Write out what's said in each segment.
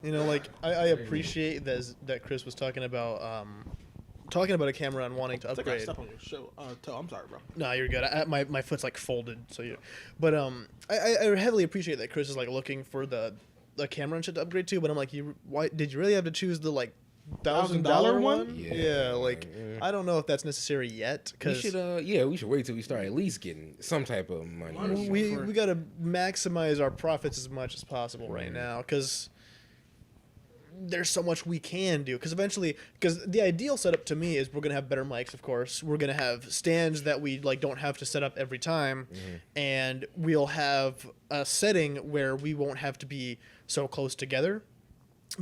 You know, like I appreciate that Chris was talking about a camera and wanting to It's like I upgrade. step on your show. Toe. I'm sorry, bro. No, you're good. My foot's like folded, so you. But I heavily appreciate that Chris is like looking for the camera and shit to upgrade to. But I'm like, why did you really have to choose the like $1,000 one? Yeah, like I don't know if that's necessary yet. We Cause should we should wait till we start at least getting some type of money. we gotta maximize our profits as much as possible right Mm. now, because there's so much we can do. Because eventually, because the ideal setup to me is we're gonna have better mics, of course. We're gonna have stands that we like don't have to set up every time, and we'll have a setting where we won't have to be so close together.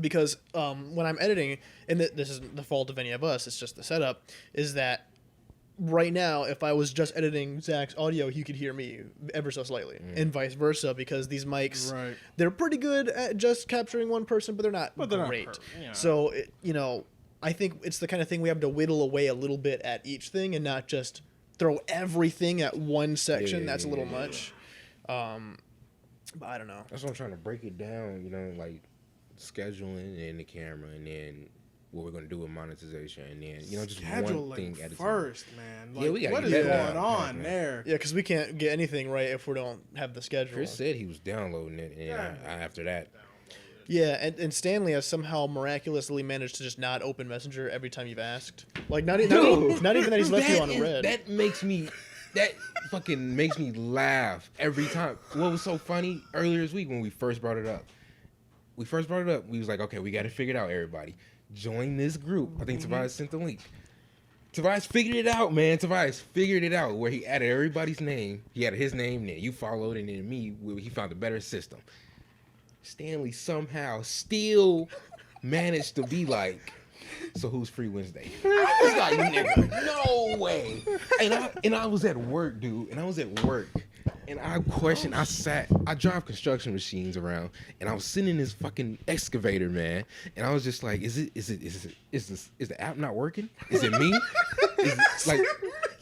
Because when I'm editing, and this isn't the fault of any of us, it's just the setup, is that right now, if I was just editing Zach's audio, he could hear me ever so slightly, and vice versa, because these mics, they're pretty good at just capturing one person, but they're not great. So, I think it's the kind of thing we have to whittle away a little bit at each thing and not just throw everything at one section. That's a little much. But I don't know. That's what I'm trying to break it down, like scheduling and the camera, and then what we're gonna do with monetization, and then just one thing at a time. First, man. Like, Yeah, we gotta what is get going that on there? Yeah, because we can't get anything right if we don't have the schedule. Chris said he was downloading it, and after that, Yeah, and Stanley has somehow miraculously managed to just not open Messenger every time you've asked. Like, not even that he's left you on red. That fucking makes me laugh every time. What was so funny earlier this week when we first brought it up? We was like, okay, we got to figure it out, everybody. Join this group. I think Tobias sent the link. Tobias figured it out, man. Tobias figured it out where he added everybody's name. He added his name, then you followed, and then me. He found a better system. Stanley somehow still managed to be like, so who's free Wednesday? I was like, nigga, no way. And I was at work, dude. And I questioned, I drive construction machines around, and I was sitting in this fucking excavator, man. And I was just like, is the app not working? Is it me? Like,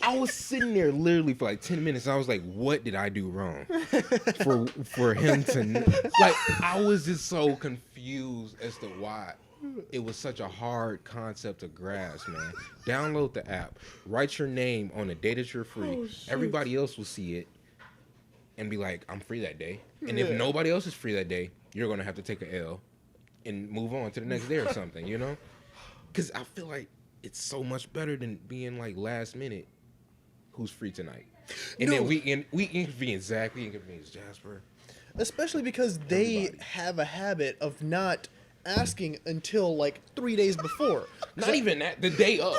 I was sitting there literally for like 10 minutes, and I was like, what did I do wrong for him to, like, I was just so confused as to why it was such a hard concept to grasp, man. Download the app, write your name on the day that you're free. Everybody else will see it and be like, I'm free that day. And if nobody else is free that day, you're going to have to take a L and move on to the next day or something, Because I feel like it's so much better than being like last minute, who's free tonight. And then we inconvenience Zach, we inconvenience Jasper. Especially because they have a habit of not asking until like 3 days before. Not even that, the day of.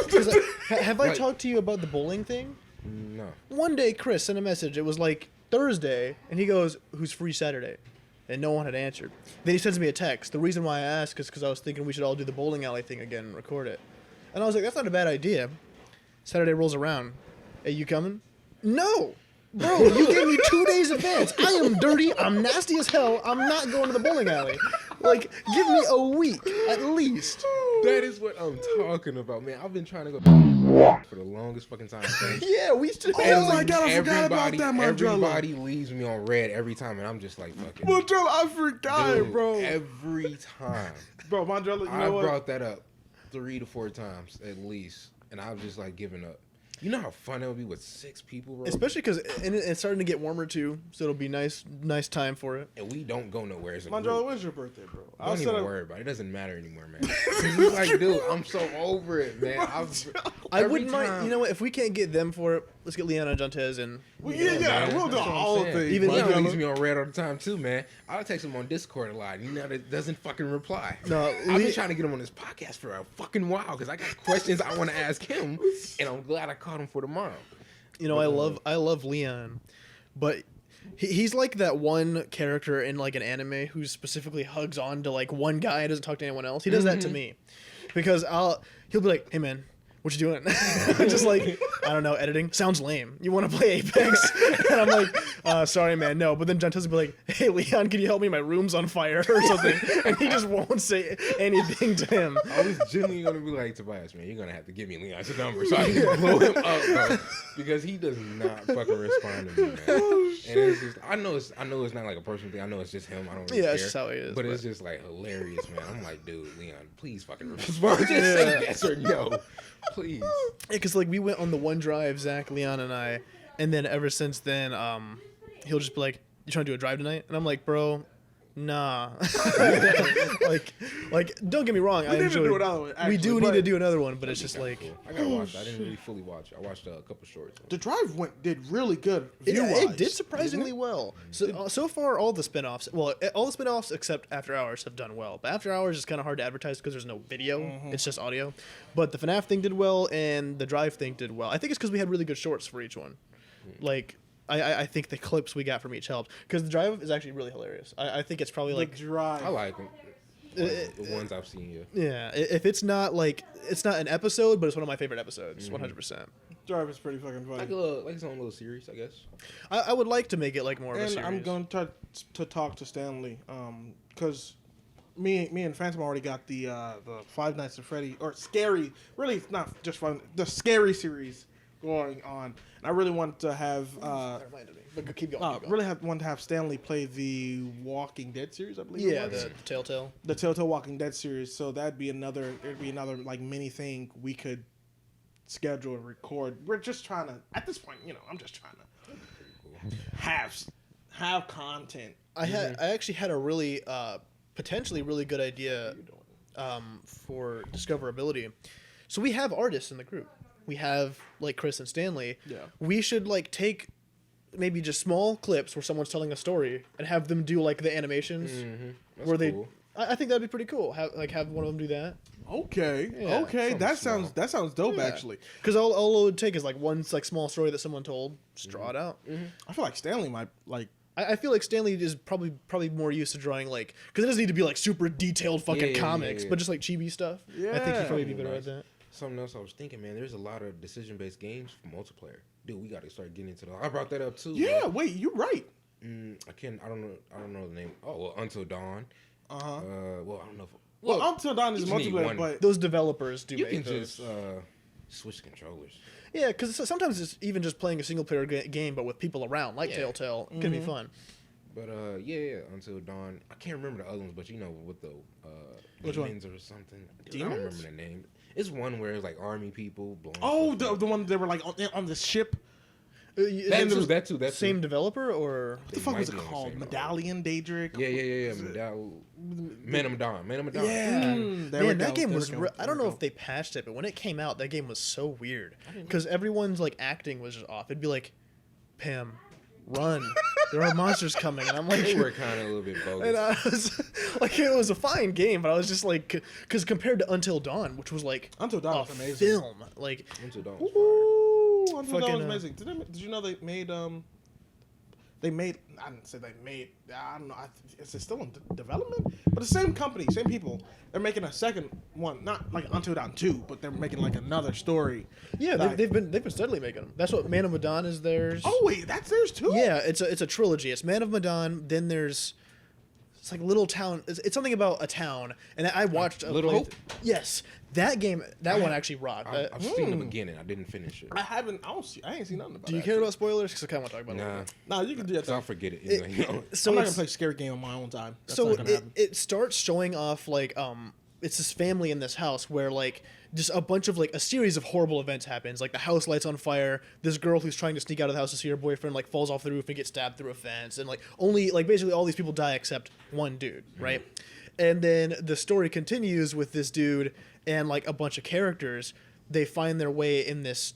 Have I talked to you about the bowling thing? No. One day Chris sent a message. It was like Thursday, and he goes, who's free Saturday? And no one had answered. Then he sends me a text. The reason why I asked is because I was thinking we should all do the bowling alley thing again and record it. And I was like, that's not a bad idea. Saturday rolls around. Hey, you coming? No! Bro, you gave me 2 days advance. I am dirty. I'm nasty as hell. I'm not going to the bowling alley. Like, give me a week, at least. That is what I'm talking about, man. I've been trying to go for the longest fucking time. Yeah, we should. Oh my God, I forgot about that, Mandrella. Everybody leaves me on red every time, and I'm just like, fucking. Mandrella, I forgot, dude, bro. Every time. Bro, Mandrella, you I know what? brought that up 3 to 4 times at least, and I was just like giving up. You know how fun it would be with 6 people, bro? Especially because it's starting to get warmer too, so it'll be nice time for it. And we don't go nowhere as a Mandrella, group. when's your birthday, bro? Don't even worry about it. It doesn't matter anymore, man. It's like, dude, I'm so over it, man. I wouldn't mind. You know what? If we can't get them for it, let's get Leon and Jantes and. We'll do all things. Even Leon leaves me on red all the time too, man. I'll text him on Discord a lot. That doesn't fucking reply. No, I've been trying to get him on this podcast for a fucking while because I got questions I want to ask him, and I'm glad I caught him for tomorrow. I love Leon, but he's like that one character in like an anime who specifically hugs on to like one guy and doesn't talk to anyone else. He does that to me, because he'll be like, hey man, what you doing? Just like, I don't know, editing. Sounds lame. You want to play Apex? And I'm like, sorry, man, no. But then John Tess will be like, hey, Leon, can you help me? My room's on fire or something. And he just won't say anything to him. I was genuinely going to be like, Tobias, man, you're going to have to give me Leon's number so I can blow him up, bro. Because he does not fucking respond to me, man. And it's just, I know it's not like a personal thing. I know it's just him. I don't really care. It's just how he is. But it's just like hilarious, man. I'm like, dude, Leon, please fucking respond. Just say yes or no. Please. Yeah, because like we went on the one drive, Zach, Leon, and I, and then ever since then, he'll just be like, "You trying to do a drive tonight?" And I'm like, "Bro, nah." like, don't get me wrong. We need to do another one. Actually, we do need to do another one, but it's just like I gotta watch it. I didn't really fully watch it. I watched a couple shorts. The drive did really good. It did surprisingly well. So far, all the spinoffs, all the spinoffs except After Hours have done well. But After Hours is kind of hard to advertise because there's no video; it's just audio. But the FNAF thing did well, and the Drive thing did well. I think it's because we had really good shorts for each one. Like, I think the clips we got from each helped because the Drive is actually really hilarious. I think it's probably like the Drive. I like them. The ones I've seen, yeah. Yeah, if it's not like it's not an episode, but it's one of my favorite episodes, 100%. Drive is pretty fucking funny. Like its own little series, I guess. I would like to make it like more of a series. I'm going to talk to Stanley because me and Phantom already got the Five Nights at Freddy or Scary. Really, it's not just fun. The Scary series going on. And I really want to have. That reminded me. But keep going. Keep going. Really want to have Stanley play the Walking Dead series. I believe. Yeah, the Telltale. The Telltale Walking Dead series. So that'd be another. It'd be another like mini thing we could schedule and record. We're just trying to. At this point, I'm just trying to have content. I actually had a really potentially really good idea for discoverability. So we have artists in the group. We have like Chris and Stanley. Yeah. We should like take maybe just small clips where someone's telling a story and have them do like the animations where they. Cool. I think that'd be pretty cool. Have one of them do that. Okay. Yeah, okay. That sounds dope actually. Because all it would take is like one like small story that someone told, just draw it out. I feel like Stanley might like. I feel like Stanley is probably more used to drawing like because it doesn't need to be like super detailed fucking comics, but just like chibi stuff. Yeah. I think he'd probably be better at that. Something else I was thinking, man. There's a lot of decision-based games for multiplayer. Dude, we got to start getting into that. I brought that up too. Yeah. Bro. Wait. You're right. I don't know the name. Oh, well, Until Dawn. Well, I don't know. Well, Until Dawn is multiplayer, but those developers do. You make can those. just switch controllers. Yeah, because sometimes it's even just playing a single player game, but with people around, like Telltale, can be fun. But yeah, Until Dawn. I can't remember the other ones, but with the Which one? demons or something. Demons? I don't remember the name. It's one where it's like army people blowing. oh, the one that were like on the ship. That too. Same developer or What the fuck was it called? Medallion, Daedric? Yeah. Man of Dawn. Yeah. Man, that game was. I don't know if they patched it, but when it came out, that game was so weird because everyone's like acting was just off. It'd be like, Pam, run! There are monsters coming, and I'm like, They were kind of a little bit bogus. and I was like, it was a fine game, but I was just like, because compared to Until Dawn, which was like Until Dawn was amazing. film, like Until Dawn was Ooh, Until Dawn was Fucking, amazing. Did you know they made I didn't say they made. I don't know. Is it still in development? But the same company, same people. They're making a second one, not like Until Dawn 2, but they're making like another story. yeah, Like- they've been steadily making them. That's what Man of Medan is theirs. Oh wait, that's theirs too. Yeah, it's a trilogy. It's Man of Medan. Then there's it's like Little Town. It's something about a town, and I watched Little Hope? Yes, that game. That one actually rocked. I've seen the beginning. I didn't finish it. I ain't seen nothing about it. Do you care about spoilers? Because I kind of want to talk about it. Nah, No, you can do that. I'll forget it. So I'm not it's- gonna play a scary game on my own time. That's so not gonna happen. it starts showing off like it's this family in this house where like just a bunch of like a series of horrible events happens. Like the house lights on fire. This girl who's trying to sneak out of the house to see her boyfriend like falls off the roof and gets stabbed through a fence. And like only like basically all these people die except one dude, right? And then the story continues with this dude and like a bunch of characters. They find their way in this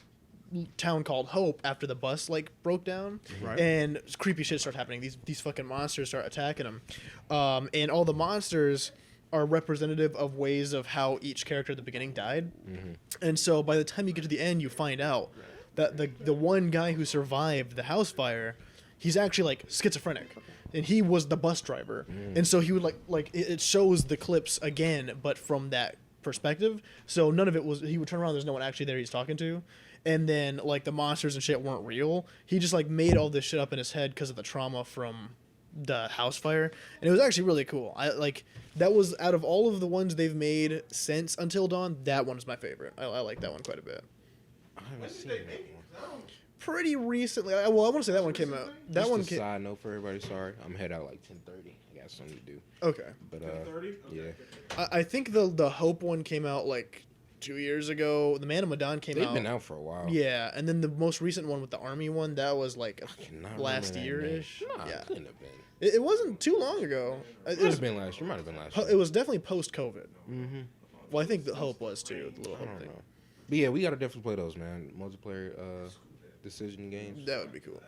town called Hope after the bus like broke down, Right. and creepy shit starts happening. These fucking monsters start attacking them, and all the monsters are representative of ways of how each character at the beginning died. And so by the time you get to the end, you find out that the one guy who survived the house fire, he's actually like schizophrenic, and he was the bus driver. And so he would like it shows the clips again, but from that perspective. So none of it was. He would turn around. There's no one actually there he's talking to, and then like the monsters and shit weren't real. He just like made all this shit up in his head because of the trauma from the house fire, and it was actually really cool. I like that was out of all of the ones they've made since Until Dawn, that one is my favorite. I like that one quite a bit. I haven't seen that one. Pretty recently. I want to say that one came out. That Just one a came. side note for everybody. Sorry, I'm head out like 10:30. I got something to do. Okay. But 30? yeah, I think the Hope one came out like 2 years ago. The Man of Medan came they've out. been out for a while. Yeah, and then the most recent one with the army one, that was like I cannot last remember that year ish. name. Nah, Yeah, it couldn't have been. it wasn't too long ago. It Might was, have been last year. Might have been last year. it was definitely post COVID. Mm-hmm. Well, I think the Hope was too. The little I Hope don't thing. know. But yeah, we gotta definitely play those, man. Multiplayer decision games. That would be cool.